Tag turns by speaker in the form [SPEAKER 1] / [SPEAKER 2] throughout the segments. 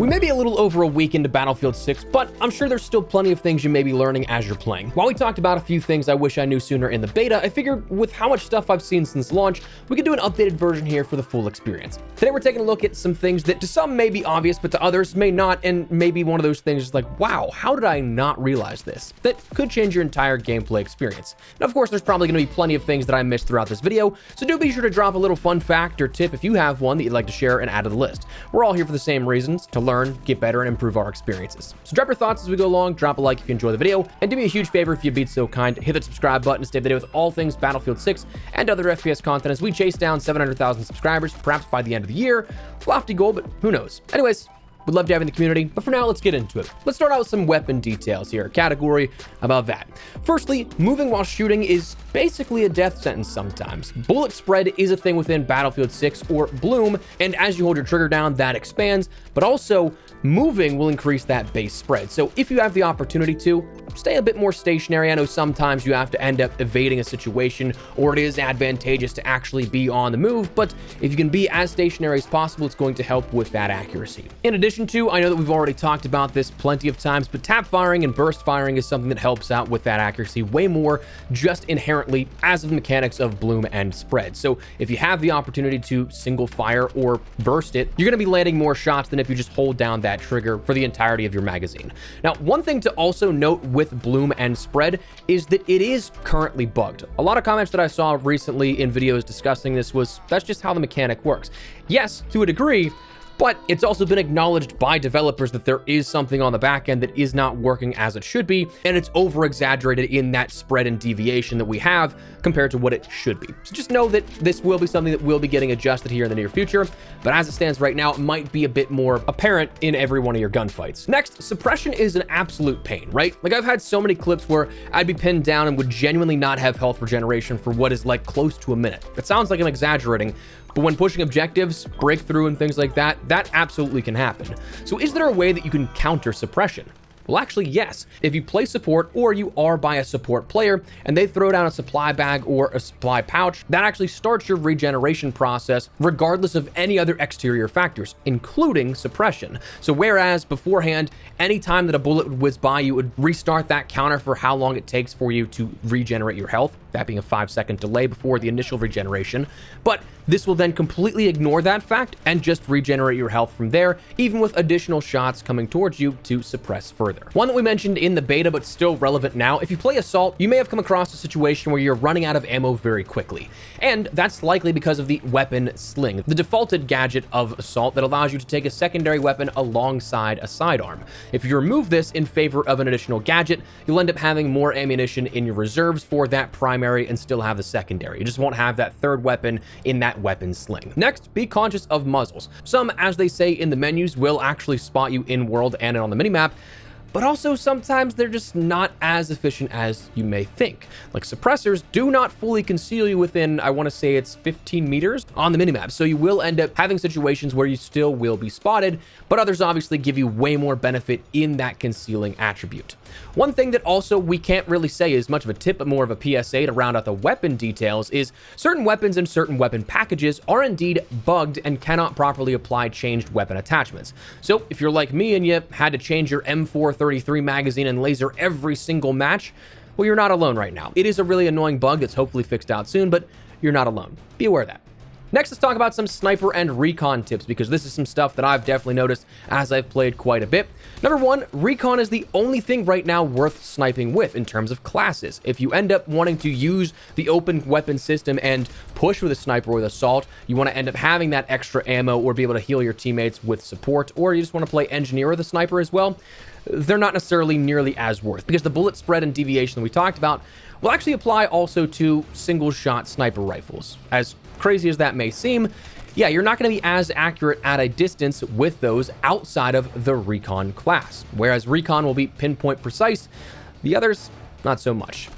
[SPEAKER 1] We may be a little over a week into Battlefield 6, but I'm sure there's still plenty of things you may be learning as you're playing. While we talked about a few things I wish I knew sooner in the beta, I figured with how much stuff I've seen since launch, we could do an updated version here for the full experience. Today we're taking a look at some things that to some may be obvious, but to others may not, and maybe one of those things is like, wow, how did I not realize this? That could change your entire gameplay experience. Now, of course, there's probably going to be plenty of things that I missed throughout this video, so do be sure to drop a little fun fact or tip if you have one that you'd like to share and add to the list. We're all here for the same reasons, to learn, get better, and improve our experiences. So drop your thoughts as we go along, drop a like if you enjoy the video, and do me a huge favor if you'd be so kind, hit that subscribe button to stay up to date with all things Battlefield 6 and other FPS content as we chase down 700,000 subscribers, perhaps by the end of the year. Lofty goal, but who knows? Anyways, would love to have in the community, but for now, let's get into it. Let's start out with some weapon details here, a category about that. Firstly, moving while shooting is basically a death sentence sometimes. Bullet spread is a thing within Battlefield 6 or Bloom, and as you hold your trigger down, that expands, but also moving will increase that base spread. So if you have the opportunity to, stay a bit more stationary. I know sometimes you have to end up evading a situation, or it is advantageous to actually be on the move, but if you can be as stationary as possible, it's going to help with that accuracy. In addition to, I know that we've already talked about this plenty of times, but tap firing and burst firing is something that helps out with that accuracy way more just inherently as of the mechanics of Bloom and spread. So if you have the opportunity to single fire or burst it, you're going to be landing more shots than if you just hold down that trigger for the entirety of your magazine. Now, one thing to also note with Bloom and spread is that it is currently bugged. A lot of comments that I saw recently in videos discussing this was, that's just how the mechanic works. Yes, to a degree, but it's also been acknowledged by developers that there is something on the back end that is not working as it should be, and it's over-exaggerated in that spread and deviation that we have compared to what it should be. So just know that this will be something that will be getting adjusted here in the near future, but as it stands right now, it might be a bit more apparent in every one of your gunfights. Next, suppression is an absolute pain, right? Like, I've had so many clips where I'd be pinned down and would genuinely not have health regeneration for what is like close to a minute. It sounds like I'm exaggerating, but when pushing objectives, breakthrough, and things like that, that absolutely can happen. So is there a way that you can counter suppression? Well, actually, yes. If you play support or you are by a support player and they throw down a supply bag or a supply pouch, that actually starts your regeneration process regardless of any other exterior factors, including suppression. So whereas beforehand, any time that a bullet would whiz by, you would restart that counter for how long it takes for you to regenerate your health, that being a 5-second delay before the initial regeneration. But this will then completely ignore that fact and just regenerate your health from there, even with additional shots coming towards you to suppress further. One that we mentioned in the beta, but still relevant now, if you play Assault, you may have come across a situation where you're running out of ammo very quickly. And that's likely because of the weapon sling, the defaulted gadget of Assault that allows you to take a secondary weapon alongside a sidearm. If you remove this in favor of an additional gadget, you'll end up having more ammunition in your reserves for that primary and still have the secondary. You just won't have that third weapon in that weapon sling. Next, be conscious of muzzles. Some, as they say in the menus, will actually spot you in world and on the minimap, but also sometimes they're just not as efficient as you may think. Like, suppressors do not fully conceal you within, I want to say it's 15 meters on the minimap, so you will end up having situations where you still will be spotted, but others obviously give you way more benefit in that concealing attribute. One thing that also we can't really say is much of a tip, but more of a PSA to round out the weapon details is certain weapons and certain weapon packages are indeed bugged and cannot properly apply changed weapon attachments. So if you're like me and you had to change your M433 magazine and laser every single match, well, you're not alone right now. It is a really annoying bug that's hopefully fixed out soon, but you're not alone. Be aware of that. Next, let's talk about some sniper and recon tips, because this is some stuff that I've definitely noticed as I've played quite a bit. Number one, recon is the only thing right now worth sniping with in terms of classes. If you end up wanting to use the open weapon system and push with a sniper or with assault, you want to end up having that extra ammo or be able to heal your teammates with support, or you just want to play engineer with a sniper as well, they're not necessarily nearly as worth, because the bullet spread and deviation that we talked about will actually apply also to single shot sniper rifles. As crazy as that may seem, yeah, you're not going to be as accurate at a distance with those outside of the recon class. Whereas recon will be pinpoint precise, the others, not so much.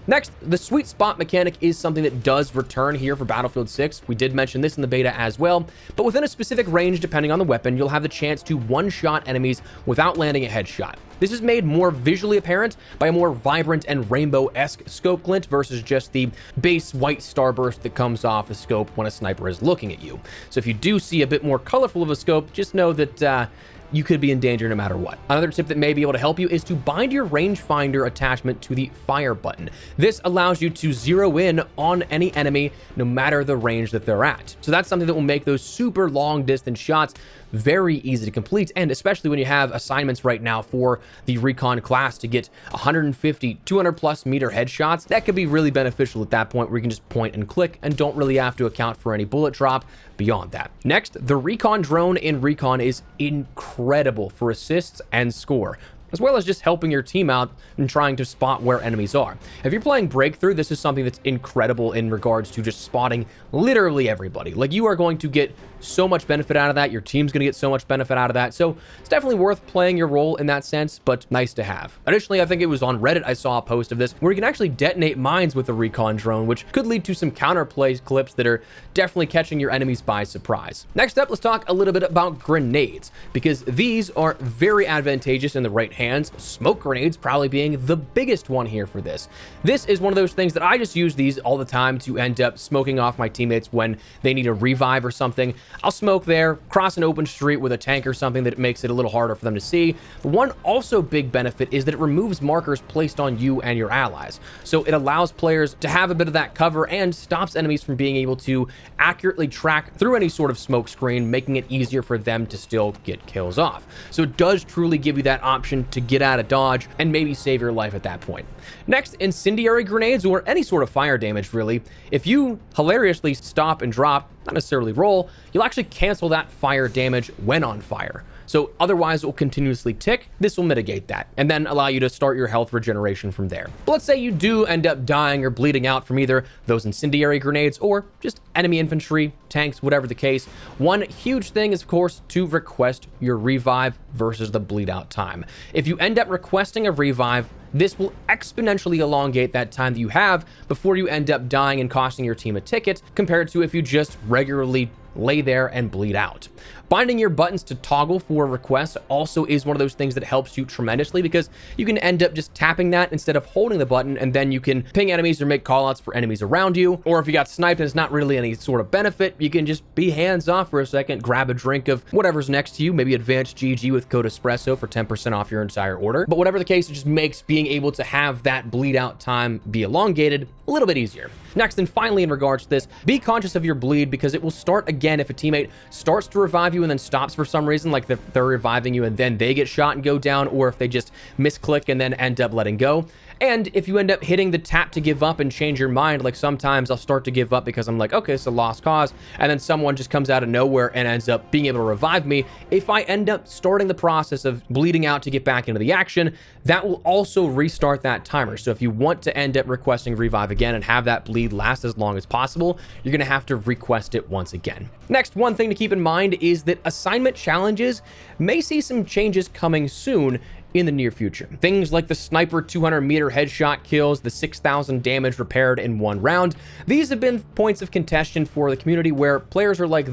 [SPEAKER 1] Next, the sweet spot mechanic is something that does return here for Battlefield 6. We did mention this in the beta as well, but within a specific range, depending on the weapon, you'll have the chance to one-shot enemies without landing a headshot. This is made more visually apparent by a more vibrant and rainbow-esque scope glint versus just the base white starburst that comes off a scope when a sniper is looking at you. So if you do see a bit more colorful of a scope, just know that you could be in danger no matter what. Another tip that may be able to help you is to bind your rangefinder attachment to the fire button. This allows you to zero in on any enemy no matter the range that they're at. So that's something that will make those super long distance shots very easy to complete, and especially when you have assignments right now for the Recon class to get 150, 200 plus meter headshots, that could be really beneficial at that point where you can just point and click and don't really have to account for any bullet drop beyond that. Next, the Recon drone in Recon is incredible for assists and score, as well as just helping your team out and trying to spot where enemies are. If you're playing Breakthrough, this is something that's incredible in regards to just spotting literally everybody. Like, you are going to get so much benefit out of that. Your team's going to get so much benefit out of that. So it's definitely worth playing your role in that sense, but nice to have. Additionally, I think it was on Reddit I saw a post of this where you can actually detonate mines with the Recon drone, which could lead to some counterplay clips that are definitely catching your enemies by surprise. Next up, let's talk a little bit about grenades, because these are very advantageous in the right hands. Smoke grenades probably being the biggest one here for this. This is one of those things that I just use these all the time to end up smoking off my teammates when they need a revive or something. I'll smoke there, cross an open street with a tank or something that makes it a little harder for them to see. But one also big benefit is that it removes markers placed on you and your allies. So it allows players to have a bit of that cover and stops enemies from being able to accurately track through any sort of smoke screen, making it easier for them to still get kills off. So it does truly give you that option to get out of dodge and maybe save your life at that point. Next, incendiary grenades, or any sort of fire damage really. If you hilariously stop and drop, not necessarily roll, you'll actually cancel that fire damage when on fire. So otherwise it will continuously tick. This will mitigate that and then allow you to start your health regeneration from there. But let's say you do end up dying or bleeding out from either those incendiary grenades or just enemy infantry, tanks, whatever the case. One huge thing is, of course, to request your revive versus the bleed out time. If you end up requesting a revive, this will exponentially elongate that time that you have before you end up dying and costing your team a ticket, compared to if you just regularly lay there and bleed out. Binding your buttons to toggle for requests also is one of those things that helps you tremendously, because you can end up just tapping that instead of holding the button, and then you can ping enemies or make callouts for enemies around you. Or if you got sniped and it's not really any sort of benefit, you can just be hands off for a second, grab a drink of whatever's next to you, maybe advanced GG with code espresso for 10% off your entire order. But whatever the case, it just makes being able to have that bleed out time be elongated a little bit easier. Next, and finally, in regards to this, be conscious of your bleed, because it will start again if a teammate starts to revive you and then stops for some reason, like they're reviving you and then they get shot and go down, or if they just misclick and then end up letting go. And if you end up hitting the tap to give up and change your mind, like sometimes I'll start to give up because I'm like, okay, it's a lost cause, and then someone just comes out of nowhere and ends up being able to revive me. If I end up starting the process of bleeding out to get back into the action, that will also restart that timer. So if you want to end up requesting revive again and have that bleed last as long as possible, you're going to have to request it once again. Next, one thing to keep in mind is that assignment challenges may see some changes coming soon in the near future. Things like the sniper 200 meter headshot kills, the 6,000 damage repaired in one round. These have been points of contention for the community where players are like,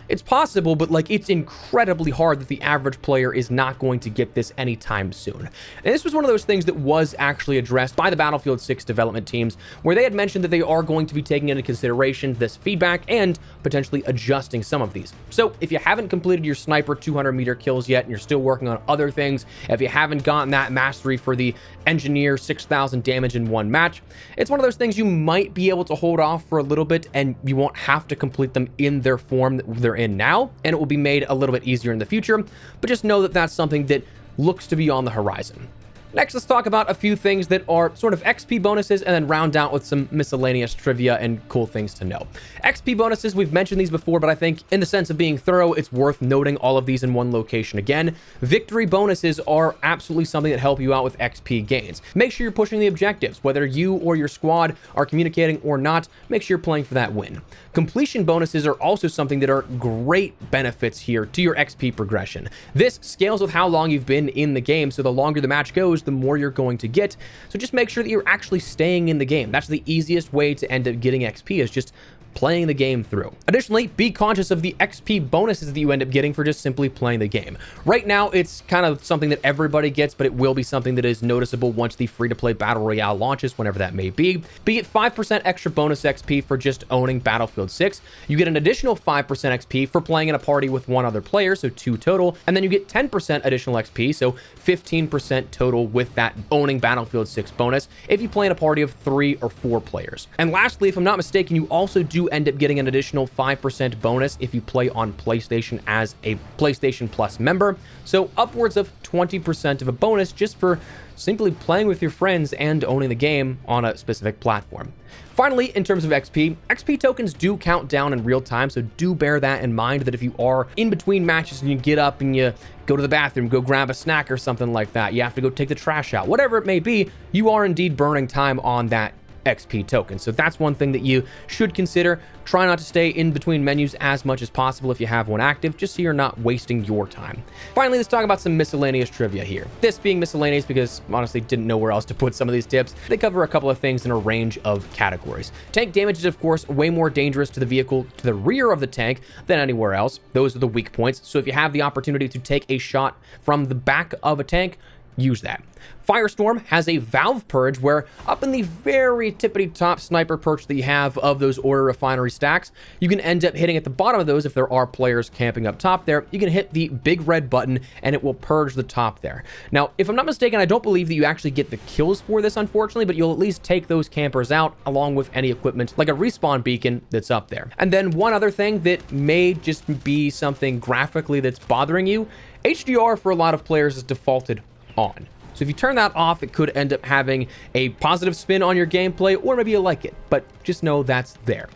[SPEAKER 1] it's possible, but like it's incredibly hard that the average player is not going to get this anytime soon. And this was one of those things that was actually addressed by the Battlefield 6 development teams, where they had mentioned that they are going to be taking into consideration this feedback and potentially adjusting some of these. So if you haven't completed your sniper 200 meter kills yet and you're still working on other things, if you haven't gotten that mastery for the engineer 6,000 damage in one match, it's one of those things you might be able to hold off for a little bit, and you won't have to complete them in their form that they're in now, and it will be made a little bit easier in the future. But just know that that's something that looks to be on the horizon. Next, let's talk about a few things that are sort of XP bonuses, and then round out with some miscellaneous trivia and cool things to know. XP bonuses, we've mentioned these before, but I think in the sense of being thorough, it's worth noting all of these in one location again. Victory bonuses are absolutely something that help you out with XP gains. Make sure you're pushing the objectives, whether you or your squad are communicating or not, make sure you're playing for that win. Completion bonuses are also something that are great benefits here to your XP progression. This scales with how long you've been in the game, so the longer the match goes, the more you're going to get. So just make sure that you're actually staying in the game. That's the easiest way to end up getting XP, is just playing the game through. Additionally, be conscious of the XP bonuses that you end up getting for just simply playing the game. Right now, it's kind of something that everybody gets, but it will be something that is noticeable once the free-to-play Battle Royale launches, whenever that may be. But you get 5% extra bonus XP for just owning Battlefield 6. You get an additional 5% XP for playing in a party with one other player, so 2 total. And then you get 10% additional XP, so 15% total with that owning Battlefield 6 bonus if you play in a party of 3 or 4 players. And lastly, if I'm not mistaken, you also do end up getting an additional 5% bonus if you play on PlayStation as a PlayStation Plus member. So upwards of 20% of a bonus just for simply playing with your friends and owning the game on a specific platform. Finally, in terms of XP tokens do count down in real time, so do bear that in mind, that if you are in between matches and you get up and you go to the bathroom, go grab a snack or something like that, you have to go take the trash out, whatever it may be, you are indeed burning time on that XP token. So that's one thing that you should consider. Try not to stay in between menus as much as possible if you have one active, just so you're not wasting your time. Finally, let's talk about some miscellaneous trivia here. This being miscellaneous because honestly didn't know where else to put some of these tips. They cover a couple of things in a range of categories. Tank damage is of course way more dangerous to the vehicle to the rear of the tank than anywhere else. Those are the weak points. So if you have the opportunity to take a shot from the back of a tank, use that. Firestorm has a valve purge where up in the very tippity top sniper perch that you have of those order refinery stacks, you can end up hitting at the bottom of those if there are players camping up top there. You can hit the big red button and it will purge the top there. Now, if I'm not mistaken, I don't believe that you actually get the kills for this, unfortunately, but you'll at least take those campers out along with any equipment like a respawn beacon that's up there. And then one other thing that may just be something graphically that's bothering you, HDR for a lot of players is defaulted on. So if you turn that off, it could end up having a positive spin on your gameplay, or maybe you like it, but just know that's there.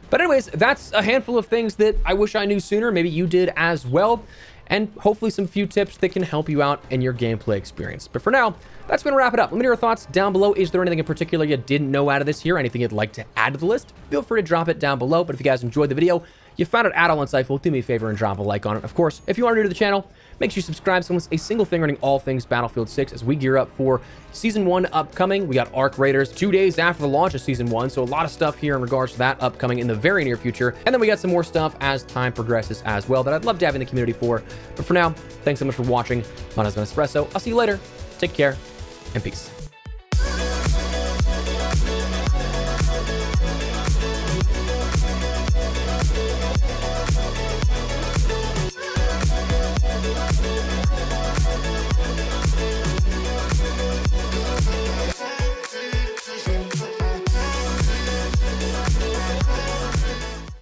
[SPEAKER 1] But anyways, that's a handful of things that I wish I knew sooner. Maybe you did as well. And hopefully some few tips that can help you out in your gameplay experience. But for now, that's going to wrap it up. Let me know your thoughts down below. Is there anything in particular you didn't know out of this here? Anything you'd like to add to the list? Feel free to drop it down below. But if you guys enjoyed the video, you found it at all insightful, do me a favor and drop a like on it. Of course, if you are new to the channel, make sure you subscribe so it's a single thing running all things Battlefield 6 as we gear up for Season 1 upcoming. We got Arc Raiders 2 days after the launch of Season 1, so a lot of stuff here in regards to that upcoming in the very near future. And then we got some more stuff as time progresses as well that I'd love to have in the community for. But for now, thanks so much for watching. My name has been Espresso. I'll see you later. Take care and peace.